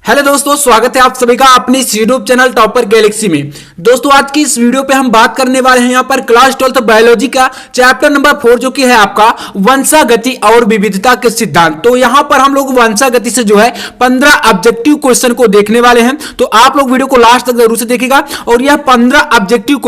Hello दोस्तों, स्वागत है आप सभी का अपने इस यूट्यूब चैनल टॉपर गैलेक्सी में। दोस्तों आज की इस वीडियो पे हम बात करने वाले हैं यहाँ पर क्लास 12 बायोलॉजी का चैप्टर नंबर 4 जो कि है आपका वंशागति और विविधता के सिद्धांत। तो यहाँ पर हम लोग वंशागति से जो है 15 ऑब्जेक्टिव क्वेश्चन को देखने वाले हैं। तो आप लोग वीडियो को लास्ट तक जरूर से देखिएगा और यह 15 ऑब्जेक्टिव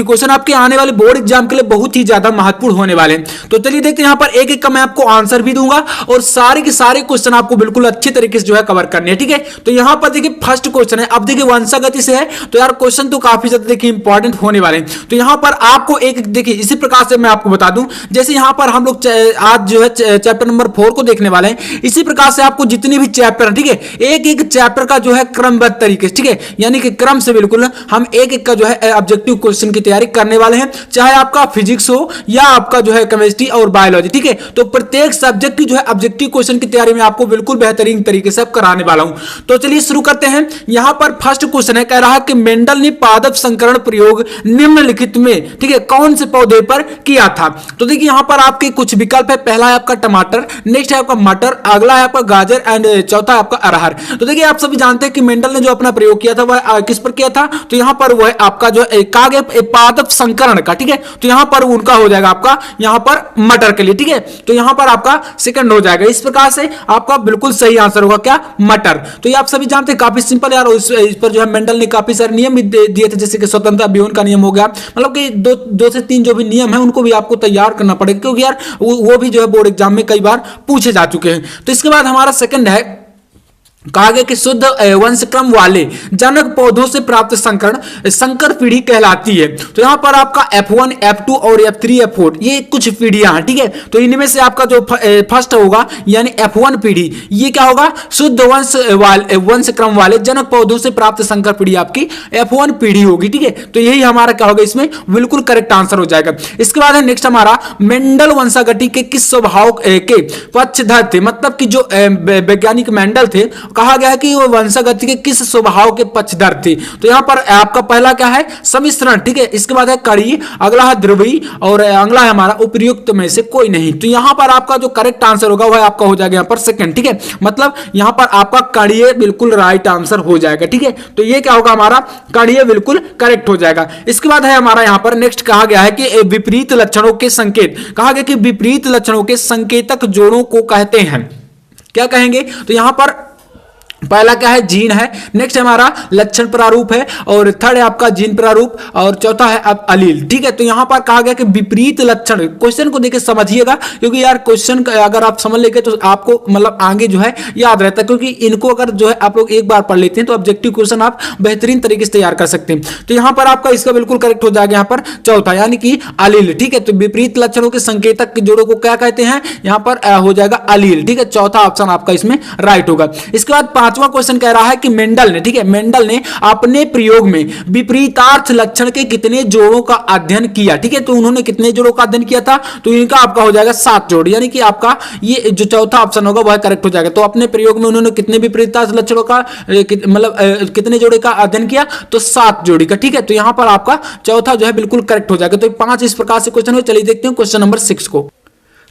क्वेश्चन आपके आने वाले बोर्ड एग्जाम के लिए बहुत ही ज्यादा महत्वपूर्ण होने वाले हैं। तो चलिए देखते हैं, यहाँ पर एक एक का मैं आपको आंसर भी दूंगा और सारे के सारे क्वेश्चन आपको बिल्कुल अच्छे तरीके से जो है कवर करने हैं, ठीक है। तो यहां पर देखिए फर्स्ट क्वेश्चन है। अब देखिए वंशागति से है तो यार क्वेश्चन तो काफी ज्यादा देखिए इंपॉर्टेंट होने वाले हैं। तो यहां पर आपको एक देखिए इसी प्रकार से मैं आपको बता दूं, जैसे यहां पर हम लोग आज जो है चैप्टर नंबर 4 को देखने वाले हैं, इसी प्रकार से आपको जितने भी चैप्टर है, ठीक है, एक एक चैप्टर का जो है क्रमबद्ध तरीके से, ठीक है, यानी कि क्रम से बिल्कुल हम एक एक का जो है ऑब्जेक्टिव क्वेश्चन की तैयारी करने वाले हैं, चाहे आपका फिजिक्स हो या आपका जो है केमिस्ट्री और बायोलॉजी, ठीक है। तो प्रत्येक सब्जेक्ट की जो है ऑब्जेक्टिव क्वेश्चन की तैयारी में आपको बिल्कुल बेहतरीन तरीके से कराने वाला हूं। तो चलिए शुरू करते हैं। यहां पर फर्स्ट क्वेश्चन है, कह रहा है कि मेंडल ने पादप संकरण प्रयोग निम्नलिखित में, ठीक है, कौन से पौधे पर किया था। तो देखिए यहां पर आपके कुछ विकल्प है। पहला है आपका टमाटर, नेक्स्ट है आपका मटर, अगला है आपका गाजर एंड चौथा है आपका अरहर। तो देखिए आप सभी जानते हैं कि मेंडल ने जो अपना प्रयोग किया था वह किस पर किया था। तो यहां पर वह आपका जो पादप संकरण का, ठीक है, तो यहां पर उनका हो जाएगा आपका यहां पर मटर के लिए, ठीक है। तो यहां पर आपका सेकंड हो जाएगा। इस प्रकार से आपका बिल्कुल सही आंसर होगा क्या, मटर। तो ये आप सभी जानते हैं काफी सिंपल यार। इस पर जो है मेंडल ने काफी सारे नियम भी दिए थे, जैसे कि स्वतंत्रता विहून का नियम हो गया, मतलब कि दो से तीन जो भी नियम है उनको भी आपको तैयार करना पड़ेगा, क्योंकि यार वो भी जो है बोर्ड एग्जाम में कई बार पूछे जा चुके हैं। तो इसके बाद हमारा सेकंड है, कहा गया कि शुद्ध वंशक्रम वाले जनक पौधों से प्राप्त संकरण संकर पीढ़ी कहलाती है। तो यहां पर आपका F1, F2 और F3, F4 ये कुछ पीढ़ियां हैं, ठीक है। तो इनमें से आपका जो फर्स्ट होगा यानी F1 पीढ़ी, ये क्या होगा, शुद्ध वंशक्रम वाले जनक पौधों से प्राप्त संकर पीढ़ी आपकी F1 पीढ़ी होगी, ठीक है। तो यही हमारा क्या होगा, इसमें बिल्कुल करेक्ट आंसर हो जाएगा। इसके बाद है नेक्स्ट हमारा, मेंडल वंशागति के किस स्वभाव के पक्षधर थे, मतलब कि जो वैज्ञानिक मेंडल थे, कहा गया है कि वो वंशागति के किस स्वभाव के पक्षधर थे। तो यहां पर आपका पहला क्या है, सम्मिश्रण, ठीक है। इसके बाद है कड़ी, अगला है ध्रुवी और अगला है हमारा उपयुक्त में से कोई नहीं। तो यहां पर आपका जो करेक्ट आंसर होगा वह आपका हो जाएगा यहां पर सेकंड, ठीक है। मतलब यहां पर आपका कड़ीय बिल्कुल राइट आंसर हो जाएगा, ठीक है। तो ये क्या होगा, हमारा कड़ीय बिल्कुल करेक्ट हो जाएगा। इसके बाद है हमारा यहां पर नेक्स्ट कहा गया है कि विपरीत लक्षणों के संकेत, कहा गया कि विपरीत लक्षणों के संकेतक जोड़ों को कहते हैं, क्या कहेंगे। तो यहां पर पहला क्या है, जीन है, नेक्स्ट हमारा लक्षण प्रारूप है और थर्ड है आपका जीन प्रारूप और चौथा है अब अलील, ठीक है। तो यहां पर कहा गया कि विपरीत लक्षण, क्वेश्चन को देखिए समझिएगा, क्योंकि यार क्वेश्चन अगर आप समझ लेंगे तो आपको मतलब आगे जो है याद रहता है, क्योंकि इनको अगर जो है आप लोग एक बार पढ़ लेते हैं तो ऑब्जेक्टिव क्वेश्चन आप बेहतरीन तरीके से तैयार कर सकते हैं। तो यहां पर आपका इसका बिल्कुल करेक्ट हो जाएगा यहां पर चौथा, यानी कि अलील, ठीक है। तो विपरीत लक्षणों के संकेतक के जोड़ों को क्या कहते हैं, यहां पर हो जाएगा अलील, ठीक है। चौथा ऑप्शन आपका इसमें राइट होगा। इसके बाद पांचवा क्वेश्चन कह रहा है कि मेंडल ने, ठीक है, मेंडल ने अपने प्रयोग में विपरीतार्थ लक्षण के कितने जोड़ों का अध्ययन किया, ठीक है। तो उन्होंने कितने जोड़ों का अध्ययन किया था, तो इनका आपका हो जाएगा 7 जोड़, यानी कि आपका ये जो चौथा ऑप्शन होगा वह करेक्ट हो जाएगा। तो अपने प्रयोग में उन्होंने कितने विपरीतार्थ लक्षणों का मतलब कितने जोड़े का अध्ययन किया, तो 7 जोड़ी का, ठीक है। तो यहां पर आपका चौथा जो है बिल्कुल करेक्ट हो जाएगा। तो 5 इस प्रकार से क्वेश्चन हुए। चलिए देखते हैं क्वेश्चन नंबर 6 को।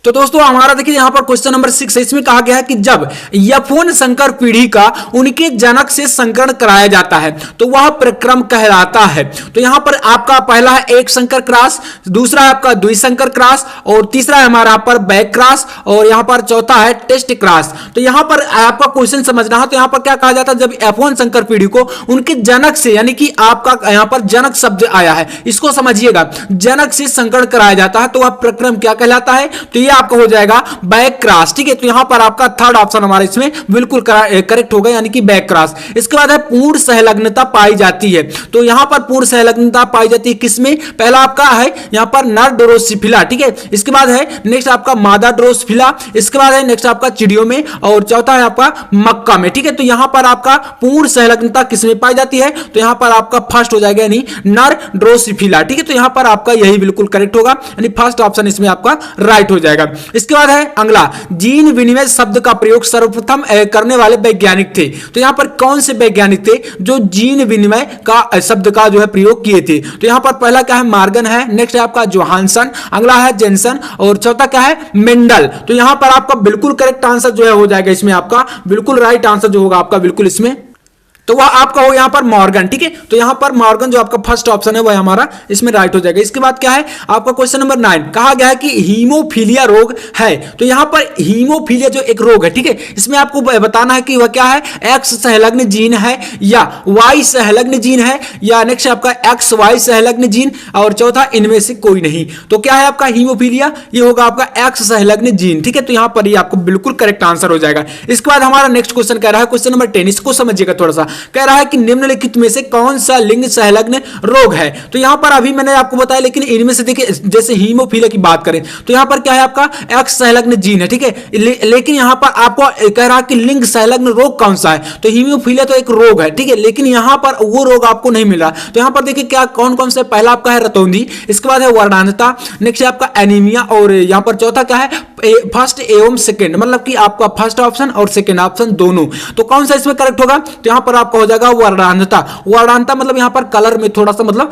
तो दोस्तों हमारा देखिए यहां पर क्वेश्चन नंबर 6 है। इसमें कहा गया है कि जब F1 संकर पीढ़ी का उनके जनक से संकरण कराया जाता है तो वह प्रक्रम कहलाता है। तो यहां पर आपका पहला है एक संकर क्रॉस, दूसरा है आपका द्विसंकर क्रॉस और तीसरा है हमारा पर बैक क्रॉस और यहां पर चौथा है टेस्ट क्रॉस। तो यहां पर आपका क्वेश्चन समझना है। तो यहां पर क्या कहा जाता है, जब F1 संकर पीढ़ी को उनके जनक से, यानी कि आपका यहां पर जनक शब्द आया है, इसको समझिएगा, जनक से संकरण कराया जाता है तो वह प्रक्रम क्या कहलाता है, तो ये आपका हो जाएगा बैक क्रॉस, ठीक है। तो यहां पर आपका थर्ड ऑप्शन हमारे इसमें बिल्कुल करेक्ट होगा, यानी कि बैक क्रॉस। इसके बाद है पूर्ण संलग्नता पाई जाती है। तो यहां पर पूर्ण संलग्नता पाई जाती है किसमें, पहला आपका है यहां पर नर ड्रोसोफिला, ठीक है। इसके बाद है नेक्स्ट आपका मादा ड्रोसोफिला, इसके बाद है नेक्स्ट आपका चिड़ियों में और चौथा है आपका मक्का में, ठीक है। तो यहां पर आपका पूर्ण संलग्नता किसमें पाई जाती है, तो यहां पर आपका फर्स्ट हो जाएगा, यानी नर ड्रोसोफिला, ठीक है। तो यहां पर आपका यही बिल्कुल करेक्ट होगा, यानी फर्स्ट ऑप्शन इसमें आपका राइट हो जाएगा। जाएगा। इसके बाद है अगला, जीन विनिमय शब्द का प्रयोग सर्वप्रथम करने वाले वैज्ञानिक थे। तो यहां पर कौन से वैज्ञानिक थे जो जीन विनिमय का शब्द का जो है प्रयोग किए थे? तो यहां पर पहला क्या है, मार्गन है, नेक्स्ट है आपका जोहानसन, अगला है जेनसन और चौथा क्या है, मेंडल। तो यहां पर आपका बिल्कुल करेक्ट आंसर जो है हो जाएगा इसमें, आपका बिल्कुल राइट आंसर जो होगा आपका बिल्कुल इसमें, तो वह आपका हो यहां पर मॉर्गन। ठीक है, तो यहां पर मॉर्गन जो आपका फर्स्ट ऑप्शन है वह हमारा इसमें राइट हो जाएगा। इसके बाद क्या है आपका क्वेश्चन नंबर 9, कहा गया है कि हीमोफीलिया रोग है। तो यहां पर हीमोफीलिया जो एक रोग है, ठीक है, इसमें आपको बताना है कि वह क्या है, एक्स संलग्न जीन है या वाई संलग्न जीन है या नेक्स्ट आपका एक्स वाई संलग्न जीन और चौथा इनमें से कोई नहीं। तो क्या है आपका हीमोफीलिया, ये होगा आपका एक्स संलग्न जीन। ठीक है, तो यहां पर ये आपको बिल्कुल करेक्ट आंसर हो जाएगा। इसके बाद हमारा नेक्स्ट क्वेश्चन कह रहा है क्वेश्चन नंबर 10, इसको समझिएगा थोड़ा सा। कह रहा है कि निम्नलिखित में से कौन सा लिंग संलग्न रोग है। तो यहां पर अभी मैंने आपको बताया, लेकिन इनमें से देखिए जैसे हीमोफीलिया की बात करें तो यहां पर क्या है आपका एक्स संलग्न जीन है। ठीक है, लेकिन यहां पर आपको कह रहा है कि लिंग संलग्न रोग कौन सा है। तो हीमोफीलिया तो एक रोग है, ठीक है, लेकिन यहां पर वो रोग आपको नहीं मिल रहा। तो यहां पर देखिए क्या कौन कौन से, पहला आपका है रतौंधी, इसके बाद है वर्णांधता, नेक्स्ट है आपका एनीमिया और यहां पर चौथा क्या है फर्स्ट एवं सेकंड, मतलब कि आपका फर्स्ट ऑप्शन और सेकंड ऑप्शन दोनों। तो कौन सा इसमें करेक्ट होगा? तो यहां पर आपका हो जाएगा वर्णांधता। वर्णांधता मतलब यहां पर कलर में थोड़ा सा मतलब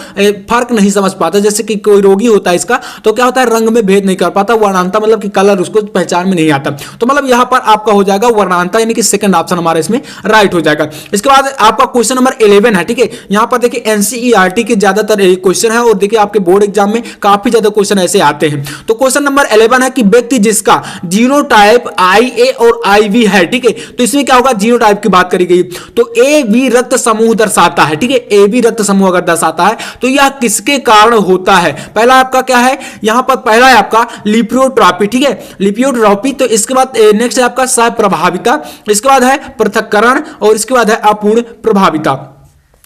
फर्क नहीं समझ पाता, जैसे कि कोई रोगी होता है इसका तो क्या होता है रंग में भेद नहीं कर पाता। वर्णांधता मतलब कि कलर उसको पहचान में नहीं आता। तो मतलब यहां पर आपका हो जाएगा वर्णांधता, यानी कि सेकंड ऑप्शन हमारा इसमें राइट हो जाएगा। इसके बाद आपका क्वेश्चन नंबर 11 है। ठीक है, यहां पर देखिए एनसीईआरटी के ज्यादातर क्वेश्चन है और देखिए आपके बोर्ड एग्जाम में काफी ज्यादा क्वेश्चन ऐसे आते हैं। तो क्वेश्चन नंबर 11 है कि व्यक्ति जिसका जीनोटाइप IA और IV है, ठीक है, तो इसमें क्या होगा, जीनोटाइप की बात करी गई तो AB रक्त समूह दर्शाता है। ठीक है, AB रक्त समूह अगर दर्शाता है तो यह किसके कारण होता है? पहला आपका क्या है, यहां पर पहला है आपका लिपियोट्रॉपी। ठीक है, लिपियोट्रॉपी। तो इसके बाद नेक्स्ट है आपका सहप्रभाविता, इसके बाद है पृथक्करण और इसके बाद है अपूर्ण प्रभाविता।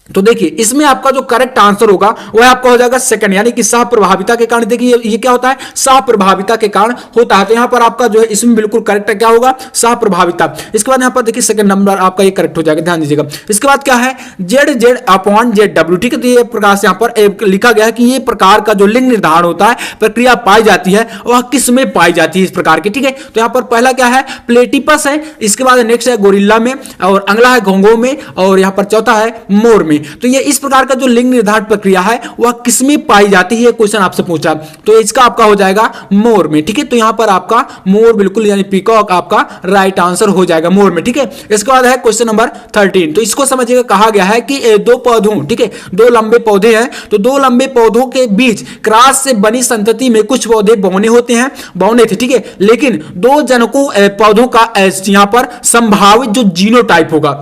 तो देखिए इसमें आपका जो करेक्ट आंसर होगा वह आपका हो जाएगा सेकंड, यानी कि सह प्रभाविता के कारण। देखिए ये क्या होता है, सह प्रभाविता के कारण होता है। तो यहां पर आपका जो है इसमें बिल्कुल करेक्ट क्या होगा, सह प्रभाविता। इसके बाद यहां पर देखिए सेकंड नंबर आपका ये करेक्ट हो जाएगा, ध्यान दीजिएगा। इसके बाद क्या है ZZ/ZW। ठीक है, तो ये प्रकार से यहां पर लिखा गया है कि ये प्रकार का जो लिंग निर्धारण होता है प्रक्रिया पाई जाती है वह किस में पाई जाती है इस प्रकार की। ठीक है, तो यहां पर पहला क्या है प्लेटिपस है, इसके बाद नेक्स्ट है गोरिल्ला में और अगला है घोंघो में और यहां पर चौथा है मोर में। तो ये इस प्रकार का जो लिंग निर्धारण प्रक्रिया है वह किसमें पाई जाती है, क्वेश्चन आपसे पूछा, तो इसका आपका हो जाएगा मोर में। ठीक है, तो यहां पर आपका मोर बिल्कुल यानी पीकॉक आपका राइट आंसर हो जाएगा मोर में। ठीक है, इसके बाद है क्वेश्चन नंबर 13। तो इसको समझिएगा, कहा गया है कि दो पौधों, ठीक है, दो लंबे पौधे हैं तो दो लंबे पौधों के बीच क्रॉस से बनी संतति में कुछ पौधे बौने होते हैं, बौने थे। ठीक है, लेकिन दो जनकों पौधों का यहां पर संभावित जो जीनोटाइप होगा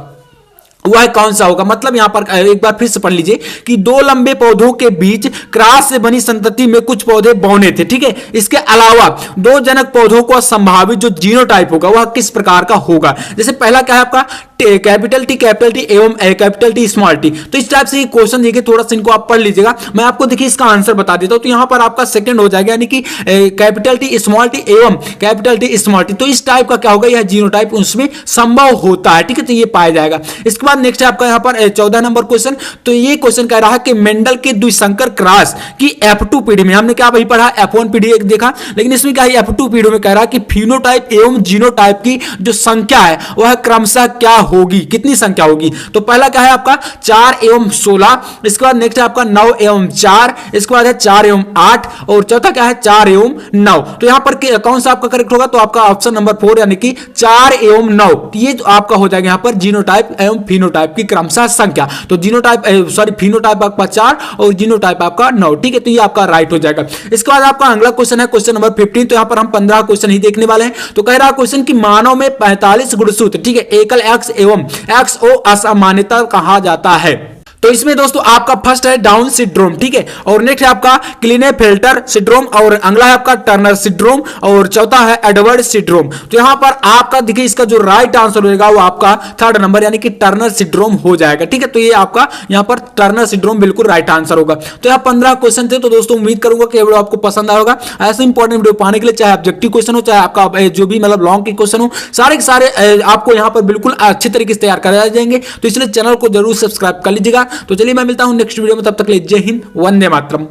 वह कौन सा होगा। मतलब यहां पर एक बार फिर से पढ़ लीजिए कि दो लंबे पौधों के बीच क्रॉस से बनी संतति में कुछ पौधे बौने थे। ठीक है, इसके अलावा दो जनक पौधों का संभावित जो जीनोटाइप होगा वह किस प्रकार का होगा। जैसे पहला क्या है आपका कैपिटल टी एवं कैपिटल टी स्मॉल टी। तो इस टाइप से क्वेश्चन देखिए, थोड़ा सा इनको आप पढ़ लीजिएगा। मैं आपको देखिए इसका आंसर बता देता हूं। तो यहां पर आपका सेकंड हो जाएगा, यानी कि कैपिटल टी स्मॉल टी एवं कैपिटल टी स्मॉल टी। तो इस टाइप का क्या होगा, यह जीनोटाइप उसमें संभव होता है। ठीक है, तो ये पाया जाएगा। इसके बाद नेक्स्ट है आपका यहां पर 14 नंबर क्वेश्चन। तो ये क्वेश्चन कह रहा है कि मेंडल के द्विसंकर क्रॉस की F2 पीढ़ी में, हमने क्या वही पढ़ा F1 पीढ़ी एक देखा, लेकिन इसमें क्या है F2 पीढ़ी में कह रहा है कि फिनोटाइप एवं जीनोटाइप की जो संख्या है वह क्रमशः क्या होगी, कितनी संख्या होगी। तो पहला क्या है आपका 4 एवं 16, इसके बाद नेक्स्ट है आपका 9 एवं 4, इसके बाद है 4 एवं 8 और चौथा क्या है 4 एवं 9। तो यहां पर कौन सा आपका करेक्ट होगा, तो आपका ऑप्शन नंबर 4 यानी कि 4 एवं 9। ये तो आपका हो जाएगा यहां पर जीनोटाइप एवं फिनोटाइप की क्रमशः संख्या। तो जीनोटाइप फिनोटाइप आपका 4 और जीनोटाइप आपका 9। ठीक है, तो ये आपका राइट हो जाएगा। इसके बाद आपका अगला क्वेश्चन है क्वेश्चन नंबर 15। तो यहां पर हम 15 क्वेश्चन ही देखने वाले हैं। तो कह रहा क्वेश्चन कि मानव में 45 गुणसूत्र, ठीक है, एकल एक्स एवं XO असामान्यता कहा जाता है। तो इसमें दोस्तों आपका फर्स्ट है डाउन सिंड्रोम, ठीक है, और नेक्स्ट है आपका क्लिनेफेल्टर सिंड्रोम और अगला है आपका टर्नर सिंड्रोम और चौथा है एडवर्ड सिंड्रोम। तो यहां पर आपका देखिए इसका जो राइट आंसर होगा वो आपका थर्ड नंबर यानी कि टर्नर सिंड्रोम हो जाएगा। ठीक है, तो ये आपका यहां पर टर्नर सिंड्रोम बिल्कुल राइट आंसर होगा। तो यहां 15 क्वेश्चन थे। तो दोस्तों उम्मीद करूंगा कि वीडियो आपको पसंद आएगा। ऐसे इंपॉर्टेंट वीडियो पाने के लिए चाहे ऑब्जेक्टिव क्वेश्चन हो चाहे आपका जो भी मतलब लॉन्ग के क्वेश्चन हो, सारे के सारे आपको यहां पर बिल्कुल अच्छे तरीके से तैयार कराए जाएंगे। तो इसलिए चैनल को जरूर सब्सक्राइब कर लीजिएगा। तो चलिए मैं मिलता हूं नेक्स्ट वीडियो में, तब तक के लिए जय हिंद, वंदे मातरम।